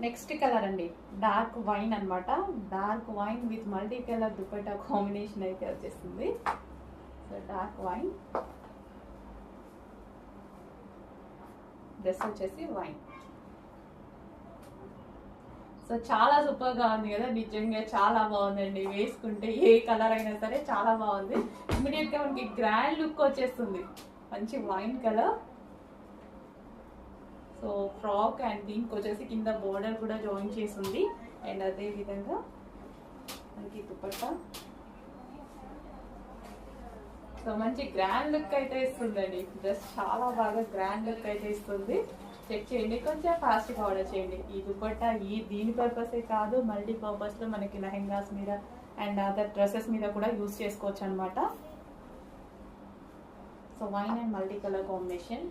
Next colour అండి, dark wine అన్నమాట. Dark wine with multi colour dupatta combination అయితే వచ్చేస్తుంది. సో డార్క్ వైన్, డ్రెస్ వచ్చేసి వైన్. సో చాలా సూపర్ గా ఉంది కదా, నిజంగా చాలా బాగుందండి. వేసుకుంటే ఏ కలర్ అయినా సరే చాలా బాగుంది. ఇమీడియట్ గా మనకి గ్రాండ్ లుక్ వచ్చేస్తుంది. మంచి wine colour. So frock and దీనికి వచ్చేసి కింద బోర్డర్ కూడా జాయిన్ చేసింది. అండ్ అదే విధంగా మనకి దుపట్టా. సో మంచి గ్రాండ్ లుక్ అయితే ఇస్తుందండి. డ్రెస్ చాలా బాగా గ్రాండ్ లుక్ అయితే ఇస్తుంది. చెక్ చేయండి, కొంచెం ఫాస్ట్గా ఆర్డర్ చేయండి. ఈ దుపట్టా దీని పర్పసే కాదు, మల్టీ పర్పస్లో మనకి లెహెంగాస్ మీద అండ్ అదర్ డ్రెస్సెస్ మీద కూడా యూజ్ చేసుకోవచ్చు అనమాట. So wine and multi colour combination.